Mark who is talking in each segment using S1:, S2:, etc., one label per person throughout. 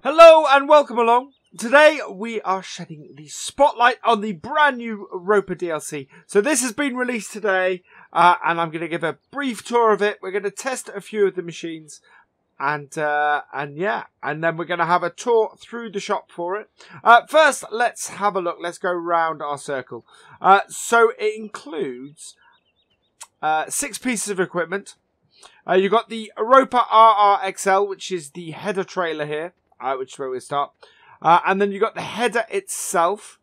S1: Hello and welcome along. Today we are shedding the spotlight on the brand new Ropa DLC. So this has been released today and I'm going to give a brief tour of it. We're going to test a few of the machines and then we're going to have a tour through the shop for it. First, let's have a look. Let's go round our circle. So it includes 6 pieces of equipment. You've got the Ropa RRXL, which is the header trailer here. Which is where we'll start. And then you've got the header itself,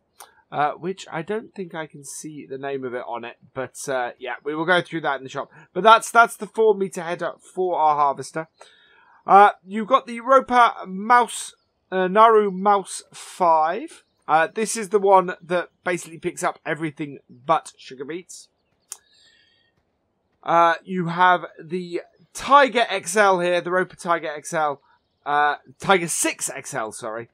S1: which I don't think I can see the name of it on it. But yeah, we will go through that in the shop. But that's the 4-meter header for our harvester. You've got the Ropa Naru Mouse 5. This is the one that basically picks up everything but sugar beets. You have the Tiger XL here, the Ropa Tiger XL. Tiger 6 XL, sorry.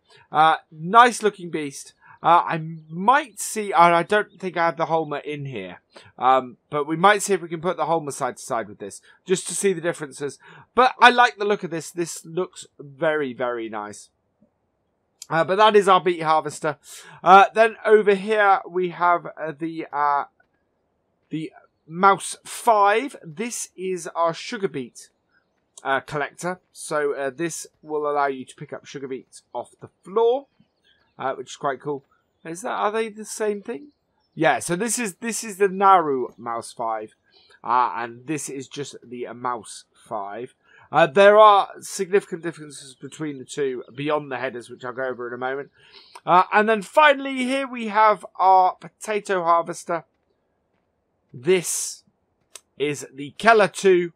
S1: Nice looking beast. I might see, and I don't think I have the Holmer in here. But we might see if we can put the Holmer side to side with this, just to see the differences. But I like the look of this. This looks very, very nice. But that is our Beets Harvester. Then over here we have the Mouse 5. This is our sugar beet collector. So this will allow you to pick up sugar beets off the floor, which is quite cool. Are they the same thing? Yeah. So this is the Naru Mouse 5, and this is just the Mouse 5. There are significant differences between the two beyond the headers, which I'll go over in a moment. And then finally here we have our potato harvester. This is the Keller 2.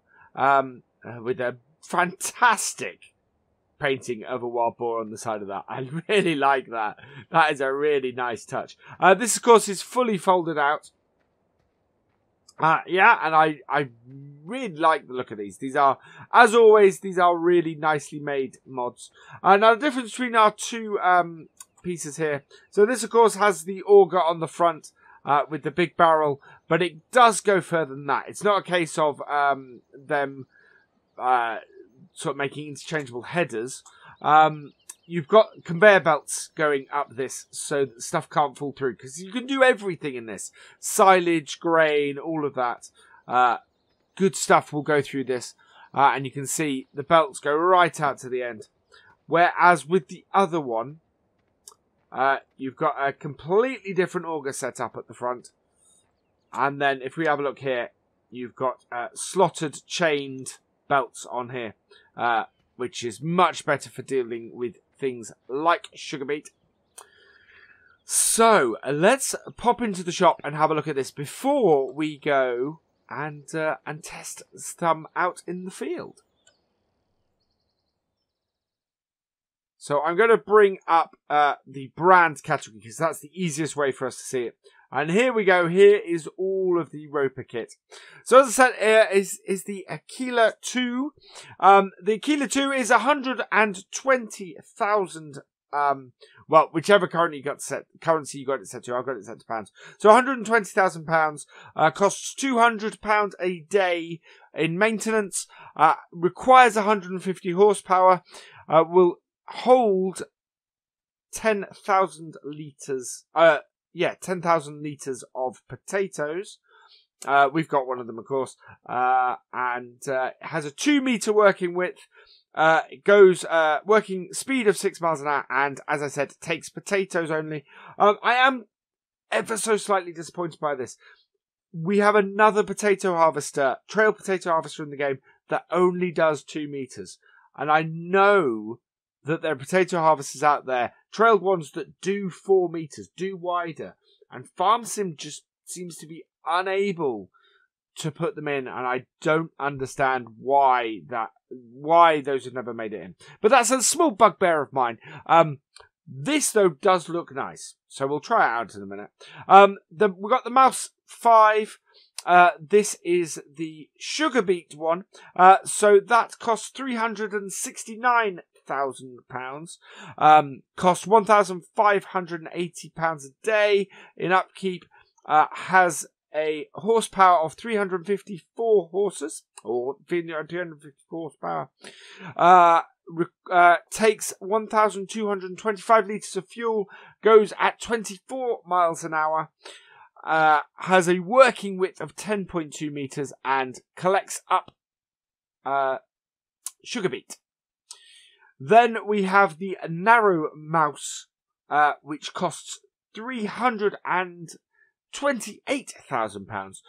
S1: With a fantastic painting of a wild boar on the side of that. I really like that. That is a really nice touch. This, of course, is fully folded out. Yeah, and I really like the look of these. These are, as always, these are really nicely made mods. Now, the difference between our two pieces here. So this, of course, has the auger on the front with the big barrel, but it does go further than that. It's not a case of them sort of making interchangeable headers. You've got conveyor belts going up this so that stuff can't fall through, because you can do everything in this. Silage, grain, all of that. Good stuff will go through this, and you can see the belts go right out to the end. Whereas with the other one, you've got a completely different auger set up at the front. And then if we have a look here, you've got slotted, chained belts on here, which is much better for dealing with things like sugar beet. So let's pop into the shop and have a look at this before we go and test some out in the field. So I'm going to bring up the brand category, because that's the easiest way for us to see it. And here we go. Here is all of the Ropa kit. So as I said, is the Aquila 2. The Aquila 2 is 120,000. Well, whichever currency you got it set to. I've got it set to pounds. So 120,000 pounds. Costs £200 a day in maintenance. Requires 150 horsepower. Will hold 10,000 litres. 10,000 litres of potatoes. We've got one of them, of course. And it has a 2-meter working width. It goes working speed of 6 miles an hour. And as I said, it takes potatoes only. I am ever so slightly disappointed by this. We have another potato harvester, trail potato harvester in the game that only does 2 meters. And I know that there are potato harvesters out there, trailed ones that do 4 meters, do wider, and FarmSim just seems to be unable to put them in, and I don't understand why those have never made it in. But that's a small bugbear of mine. This though does look nice, so we'll try it out in a minute. We've got the Mouse 5. This is the sugar beet one. So that costs £369,000. Costs £1,580 a day in upkeep. Has a horsepower of 354 horses, or 354 horsepower. takes 1,225 litres of fuel, goes at 24 miles an hour, has a working width of 10.2 metres, and collects up sugar beet. Then we have the Narrow Mouse, which costs £328,000.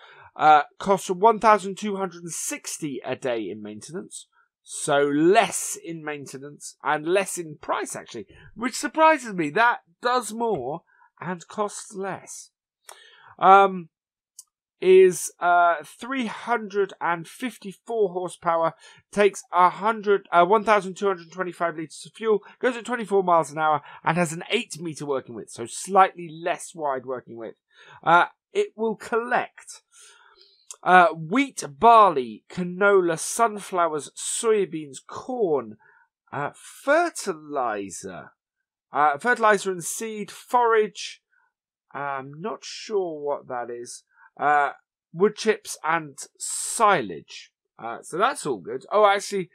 S1: Costs $1,260 a day in maintenance. So less in maintenance and less in price, actually. Which surprises me. That does more and costs less. Is 354 horsepower, takes 1,225 litres of fuel, goes at 24 miles an hour, and has an 8 metre working width, so slightly less wide working width. It will collect wheat, barley, canola, sunflowers, soybeans, corn, fertilizer and seed, forage. I'm not sure what that is. Wood chips and silage. So that's all good. Oh, actually,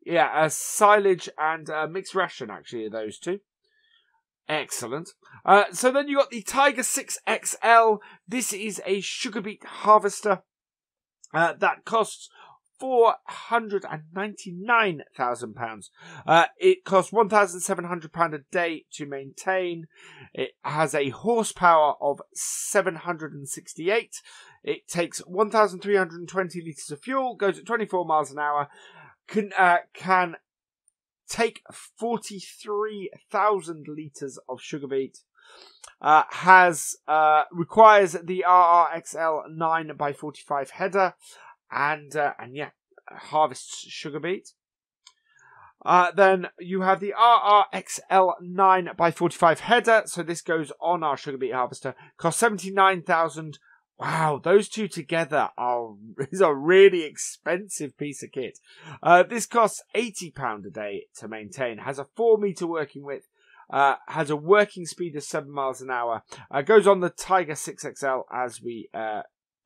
S1: yeah, silage and mixed ration, actually, are those two. Excellent. So then you got the Tiger 6 XL. This is a sugar beet harvester that costs £499,000. It costs £1,700 a day to maintain. It has a horsepower of 768. It takes 1,320 litres of fuel, goes at 24 miles an hour, can take 43,000 litres of sugar beet. Requires the RRXL 9x45 header, and yeah, harvests sugar beet. Then you have the RRXL 9x45 header, so this goes on our sugar beet harvester. Costs 79,000. Wow, those two together is a really expensive piece of kit. This costs £80 a day to maintain. Has a 4 metre working width. Has a working speed of 7 miles an hour. Goes on the Tiger 6XL, as we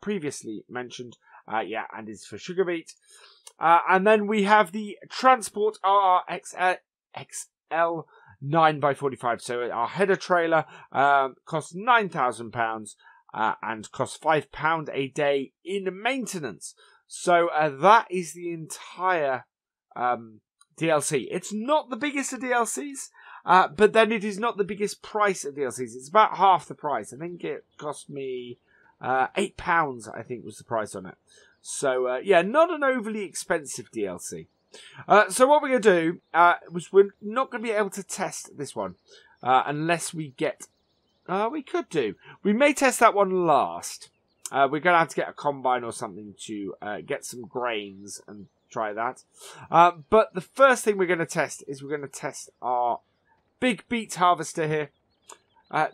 S1: previously mentioned. Yeah, and is for sugar beet. And then we have the Transport RRXL 9x45. So our header trailer costs £9,000 and costs £5 a day in maintenance. So that is the entire DLC. It's not the biggest of DLCs, but then it is not the biggest price of DLCs. It's about half the price. I think it cost me £8, I think, was the price on it. So, yeah, not an overly expensive DLC. So what we're going to do was we're not going to be able to test this one unless we get... we could do. We may test that one last. We're going to have to get a combine or something to get some grains and try that. But the first thing we're going to test is we're going to test our big Beets Harvester here.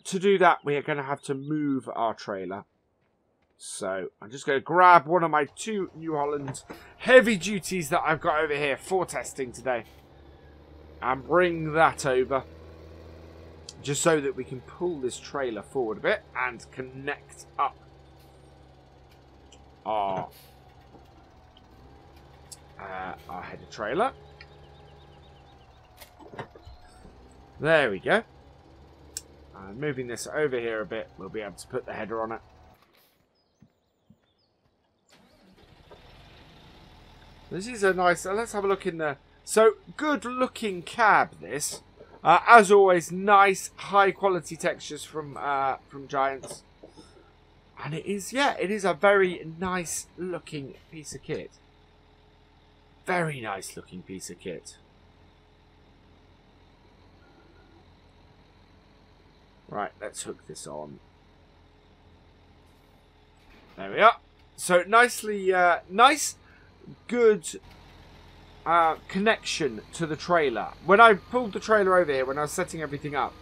S1: To do that, we are going to have to move our trailer. So I'm just going to grab one of my 2 New Holland heavy duties that I've got over here for testing today and bring that over, just so that we can pull this trailer forward a bit and connect up our header trailer. There we go. And moving this over here a bit, we'll be able to put the header on it. This is a nice... let's have a look in there. So, good looking cab, this. As always, nice, high quality textures from Giants. And it is, yeah, it is a very nice looking piece of kit. Very nice looking piece of kit. Right, let's hook this on. There we are. So, nicely, nice... good connection to the trailer. When I pulled the trailer over here, when I was setting everything up,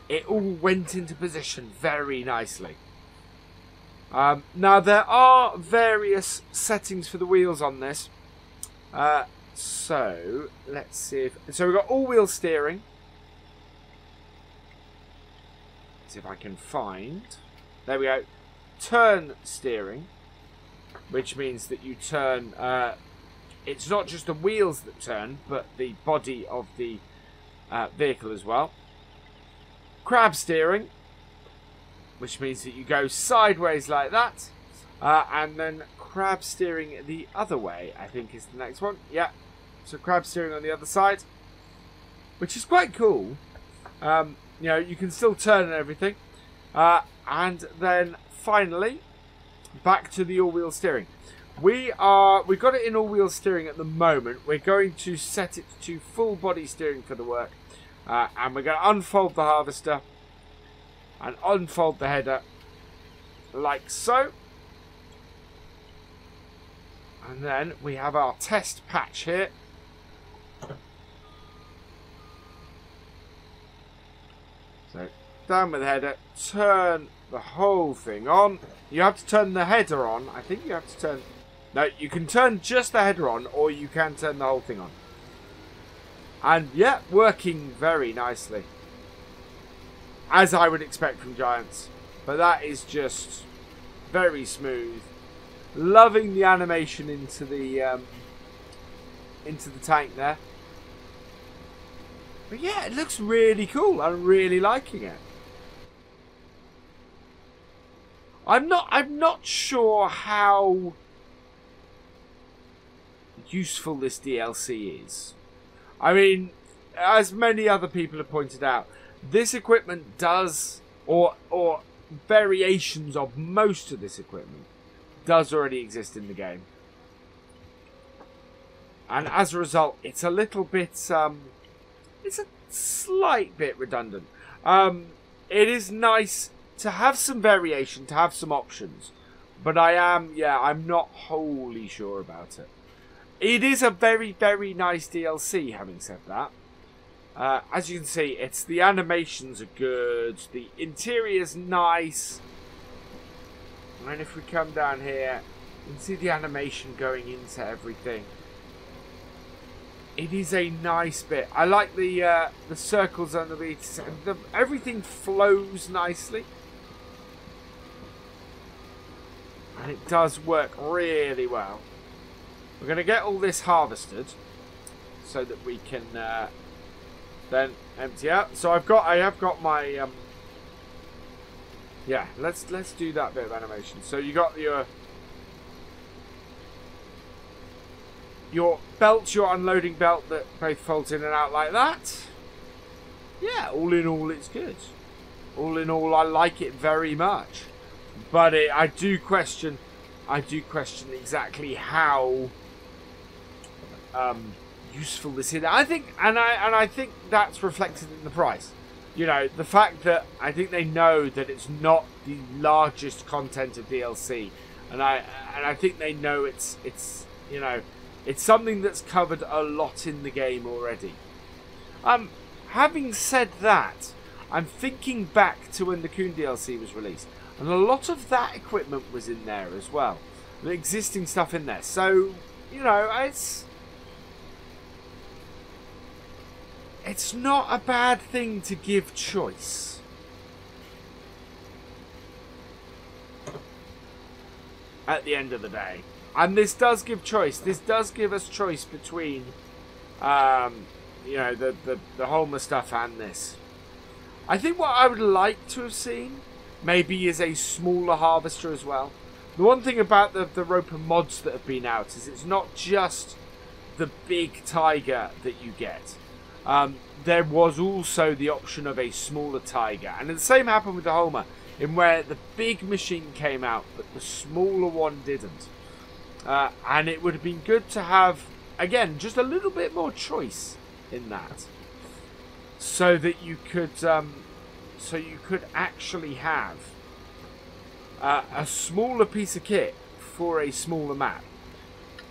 S1: it all went into position very nicely. Now there are various settings for the wheels on this. So let's see if... so we've got all-wheel steering. Let's see if I can find... there we go. Turn steering. Which means that you turn it's not just the wheels that turn, but the body of the vehicle as well. Crab steering, which means that you go sideways like that, and then crab steering the other way, I think is the next one. Yeah, so crab steering on the other side, which is quite cool. You know, you can still turn and everything. And then finally, back to the all-wheel steering. We've got it in all-wheel steering at the moment. We're going to set it to full body steering for the work. And we're going to unfold the harvester and unfold the header like so. And then we have our test patch here. So down with the header, turn the whole thing on. You have to turn the header on. I think you have to turn... No, you can turn just the header on, or you can turn the whole thing on. And yeah, working very nicely. As I would expect from Giants. But that is just very smooth. Loving the animation into the tank there. But yeah, it looks really cool. I'm really liking it. I'm not sure how useful this DLC is. I mean, as many other people have pointed out, this equipment does, or variations of most of this equipment, does already exist in the game. And as a result, it's a little bit, it's a slight bit redundant. It is nice to have some variation, to have some options. But I'm not wholly sure about it. It is a very, very nice DLC, having said that. As you can see, the animations are good. The interior's nice. And if we come down here, you can see the animation going into everything. It is a nice bit. I like the circles underneath. Everything flows nicely. And it does work really well. We're going to get all this harvested so that we can then empty out. So I have got my yeah, let's do that bit of animation. So you got your belt, your unloading belt that both folds in and out like that. Yeah, all in all, it's good. All in all, I like it very much. But I do question exactly how useful this is. I think that's reflected in the price. You know, the fact that I think they know that it's not the largest content of DLC, and I think they know it's you know, it's something that's covered a lot in the game already. Having said that, I'm thinking back to when the Coon DLC was released, and a lot of that equipment was in there as well. The existing stuff in there. So, you know, it's not a bad thing to give choice. At the end of the day. And this does give choice. This does give us choice between, you know, the Homer stuff and this. I think what I would like to have seen maybe is a smaller harvester as well. The one thing about the Ropa mods that have been out is it's not just the big Tiger that you get. There was also the option of a smaller Tiger. And the same happened with the Homer, in where the big machine came out, but the smaller one didn't. And it would have been good to have, again, just a little bit more choice in that. So that you could actually have a smaller piece of kit for a smaller map.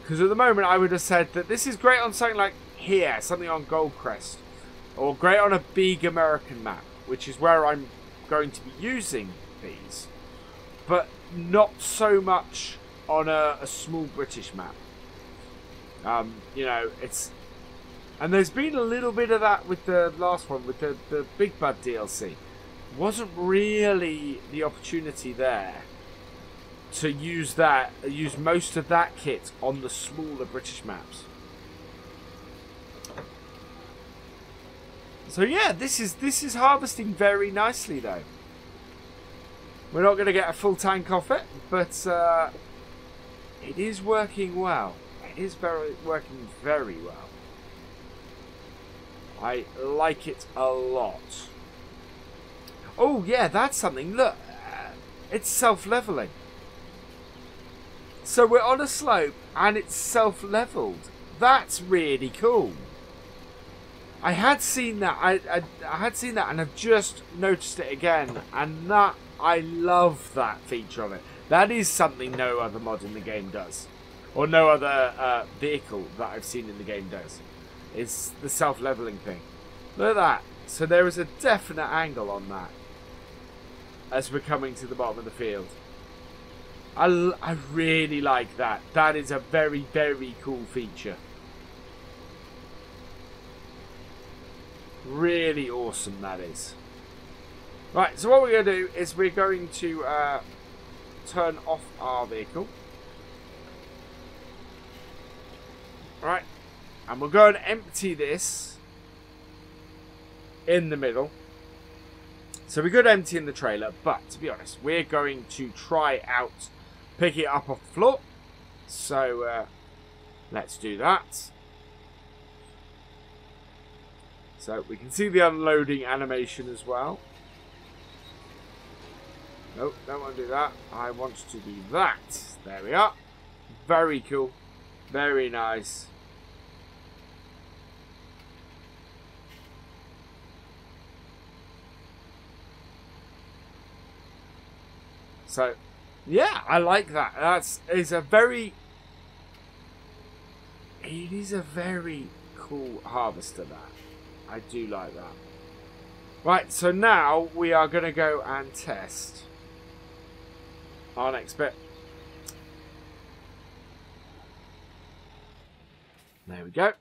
S1: Because at the moment I would have said that this is great on something like here, something on Goldcrest, or great on a big American map, which is where I'm going to be using these, but not so much on a small British map. You know, and there's been a little bit of that with the last one, with the Big Bud DLC. Wasn't really the opportunity there to use most of that kit on the smaller British maps. So yeah, this is harvesting very nicely though. We're not going to get a full tank off it, but it is working well. It is working very well. I like it a lot. Oh yeah, that's something. Look, it's self-leveling. So we're on a slope and it's self-leveled. That's really cool. I had seen that. I had seen that, and I've just noticed it again. And that I love that feature of it. That is something no other mod in the game does, or no other vehicle that I've seen in the game does. It's the self-leveling thing. Look at that. So there is a definite angle on that as we're coming to the bottom of the field. I really like that. That is a very, very cool feature. Really awesome, that is. Right, so what we're going to do is we're going to turn off our vehicle. Right, and we'll go and empty this in the middle. So we could empty in the trailer, but to be honest, we're going to try out picking it up off the floor. So let's do that. So we can see the unloading animation as well. Nope, don't want to do that. I want to do that. There we are. Very cool. Very nice. So, yeah, I like that. It is a very cool harvester, that. I do like that. Right, so now we are going to go and test our next bit. There we go.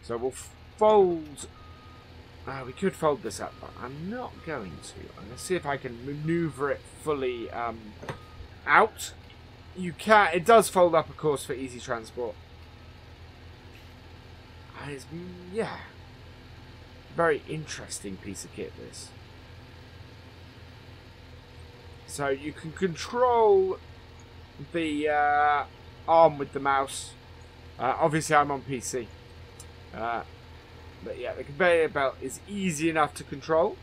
S1: So we'll fold. We could fold this up, but I'm not going to. I'm going to see if I can maneuver it fully out. You can. It does fold up, of course, for easy transport. And it's, yeah, very interesting piece of kit, this. So you can control the arm with the mouse. Obviously, I'm on PC. But yeah, the conveyor belt is easy enough to control.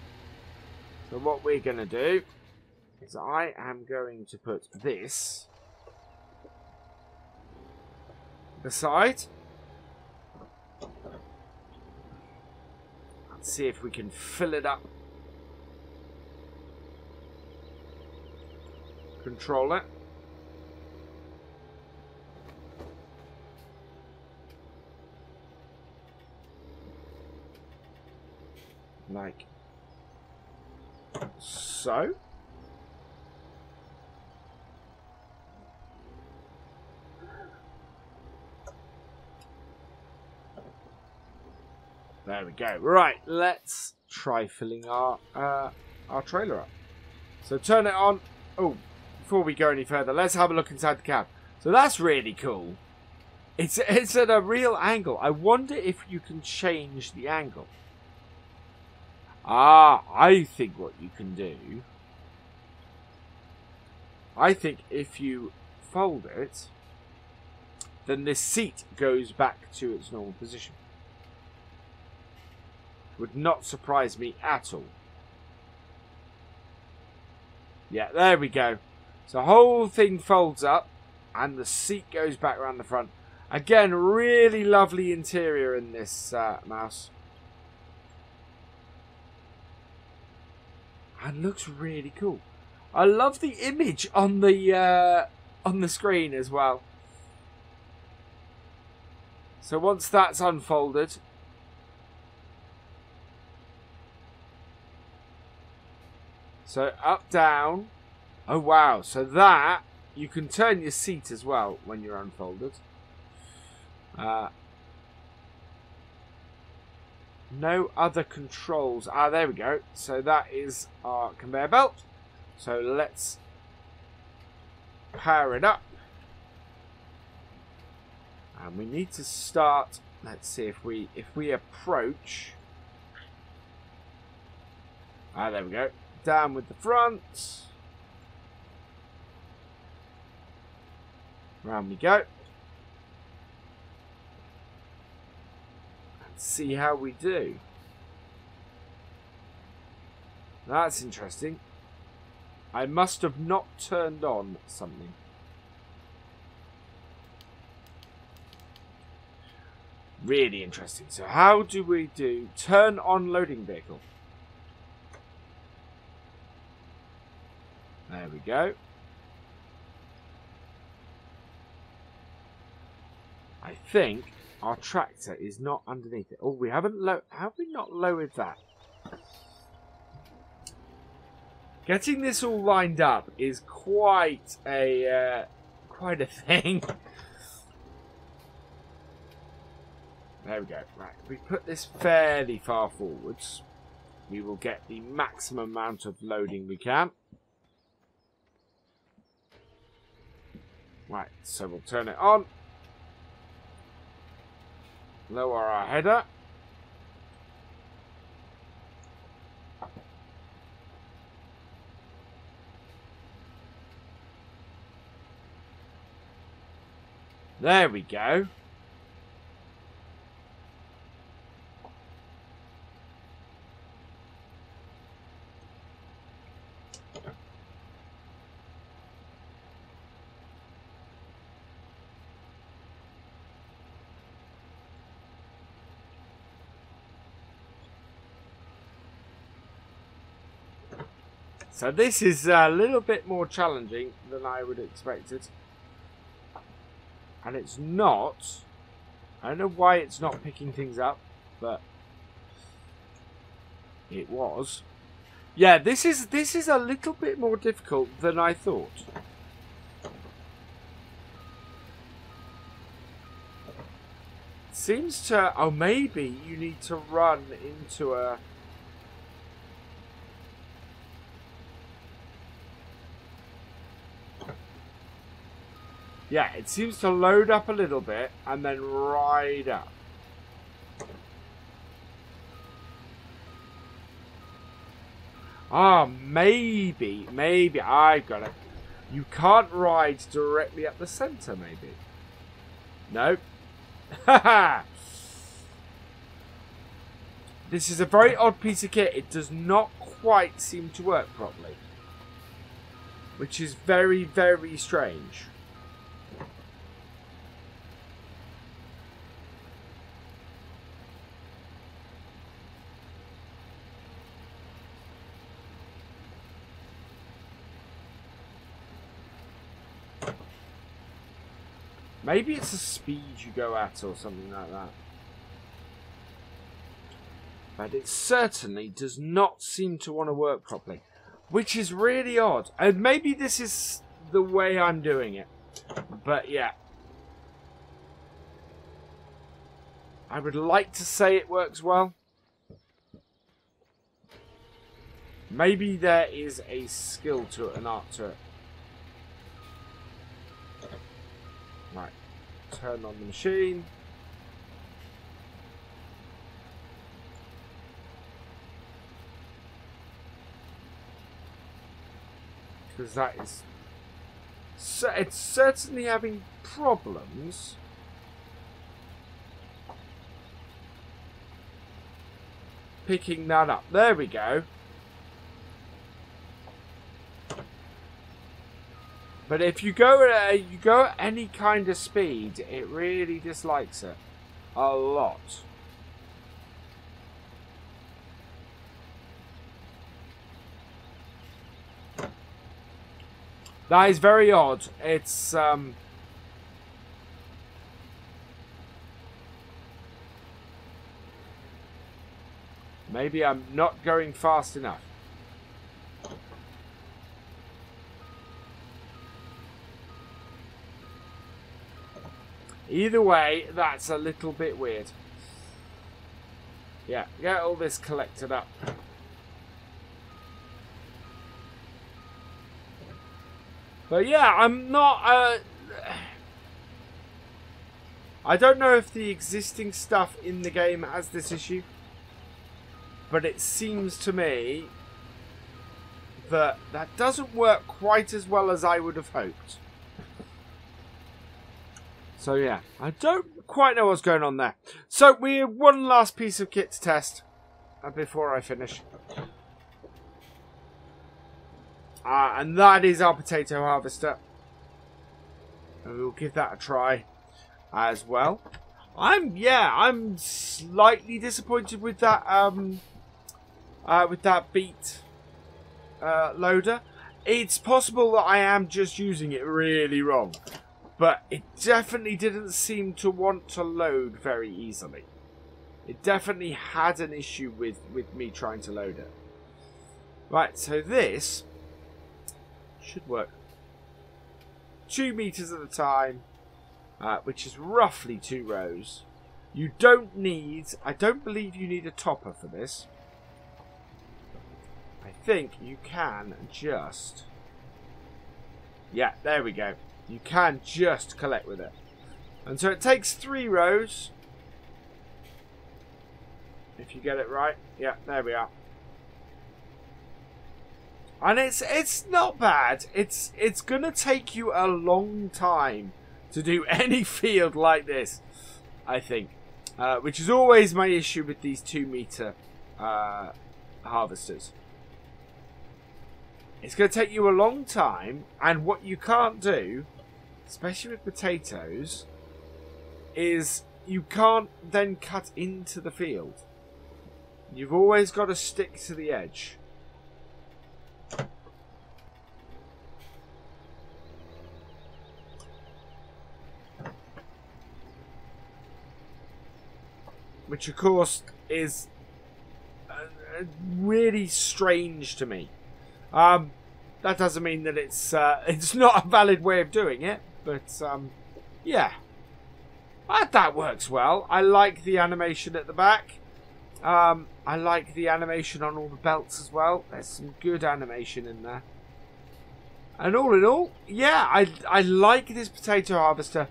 S1: So what we're going to do is I am going to put this aside. Let's see if we can fill it up. Control it. Like so. There we go. Right, let's try filling our trailer up. So turn it on. Oh, before we go any further, let's have a look inside the cab. So that's really cool. It's at a real angle. I wonder if you can change the angle. I think what you can do, I think if you fold it, then this seat goes back to its normal position. Would not surprise me at all. Yeah, there we go. So the whole thing folds up and the seat goes back around the front. Again, really lovely interior in this mouse. And looks really cool. I love the image on the screen as well. So once that's unfolded, so up, down. Oh wow! So that you can turn your seat as well when you're unfolded. No other controls. There we go. So that is our conveyor belt. So let's power it up. And we need to start. Let's see if we approach. Ah, there we go. Down with the front. Round we go. And see how we do. That's interesting. I must have not turned on something. Really interesting. So how do we do turn on loading vehicle? There we go. I think our tractor is not underneath it. Oh, we haven't have we not lowered that? Getting this all lined up is quite a thing. There we go. Right, if we put this fairly far forwards, we will get the maximum amount of loading we can. Right, so we'll turn it on. Lower our header. There we go. So this is a little bit more challenging than I would have expected. And it's not. I don't know why it's not picking things up, but it was. Yeah, this is a little bit more difficult than I thought. Seems to. Oh, maybe you need to run into a. Yeah, it seems to load up a little bit and then ride up. Ah, maybe I got it. You can't ride directly up the centre, maybe. No. Haha. This is a very odd piece of kit. It does not quite seem to work properly, which is very, very strange. Maybe it's the speed you go at or something like that. But it certainly does not seem to want to work properly, which is really odd. And maybe this is the way I'm doing it. But yeah. I would like to say it works well. Maybe there is a skill to it, an art to it. Right, turn on the machine. Because that is... So it's certainly having problems. Picking that up. There we go. But if you go at any kind of speed, it really dislikes it a lot. That is very odd. It's maybe I'm not going fast enough. Either way, that's a little bit weird. Yeah, get all this collected up. But yeah, I'm not... I don't know if the existing stuff in the game has this issue, but it seems to me that that doesn't work quite as well as I would have hoped. So yeah, I don't quite know what's going on there. So we have one last piece of kit to test before I finish. And that is our potato harvester. And we'll give that a try as well. I'm slightly disappointed with that beet loader. It's possible that I am just using it really wrong, but it definitely didn't seem to want to load very easily. It definitely had an issue with me trying to load it. Right, so this should work. 2 meters at a time, which is roughly 2 rows. You don't need, I don't believe you need a topper for this. I think you can just, yeah, there we go. You can just collect with it. And so it takes 3 rows. If you get it right. Yeah, there we are. And it's not bad. It's gonna take you a long time to do any field like this, I think. Which is always my issue with these 2 meter harvesters. It's going to take you a long time, and what you can't do, especially with potatoes, is you can't then cut into the field. You've always got to stick to the edge. Which, of course, is really strange to me. That doesn't mean that it's not a valid way of doing it, but yeah, that works well. I like the animation at the back. I like the animation on all the belts as well. There's some good animation in there. And all in all, yeah, I like this potato harvester.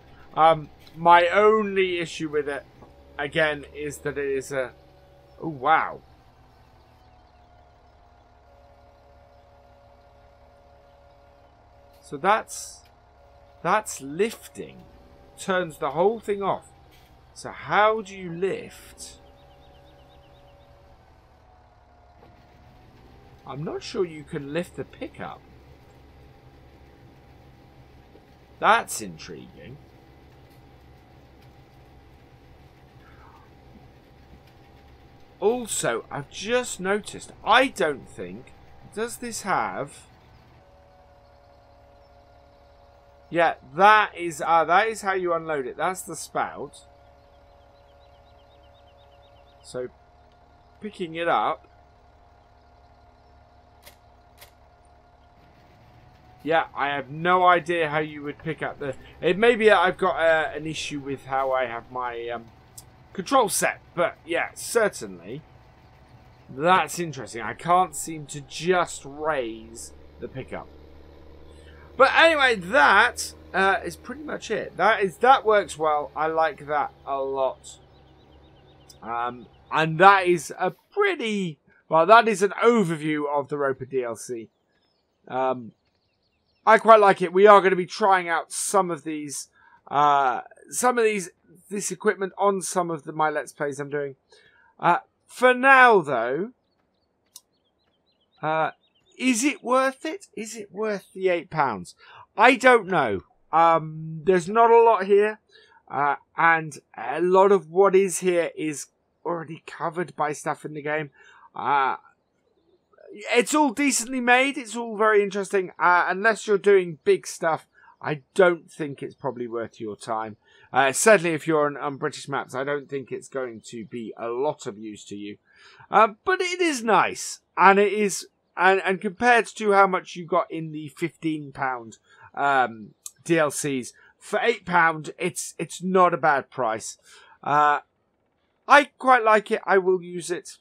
S1: My only issue with it, again, is that it is a... Oh, wow. So that's lifting. Turns the whole thing off. So how do you lift? I'm not sure you can lift the pickup. That's intriguing. Also, I've just noticed, I don't think... Does this have... Yeah, that is how you unload it. That's the spout. So, picking it up. Yeah, I have no idea how you would pick up the... Maybe I've got an issue with how I have my control set. But yeah, certainly. That's interesting. I can't seem to just raise the pickup. But anyway, that is pretty much it. That works well. I like that a lot. And that is a pretty... Well, that is an overview of the Ropa DLC. I quite like it. We are going to be trying out some of this equipment on some of my Let's Plays I'm doing. For now, though, is it worth it? Is it worth the £8? I don't know. There's not a lot here, and a lot of what is here is already covered by stuff in the game. It's all decently made. It's all very interesting. Unless you're doing big stuff, I don't think it's probably worth your time. Certainly if you're on British maps, I don't think it's going to be a lot of use to you. But it is nice. And it is, and compared to how much you got in the £15 DLCs, for £8, it's not a bad price. I quite like it. I will use it.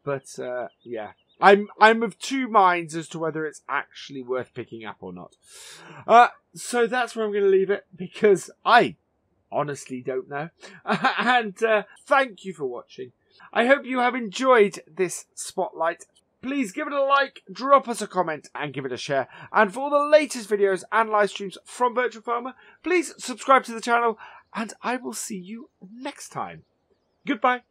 S1: But, yeah. I'm of two minds as to whether it's actually worth picking up or not. So that's where I'm going to leave it, because I honestly don't know. And thank you for watching. I hope you have enjoyed this spotlight. Please give it a like, drop us a comment, and give it a share. And for all the latest videos and live streams from Virtual Farmer, please subscribe to the channel, and I will see you next time. Goodbye.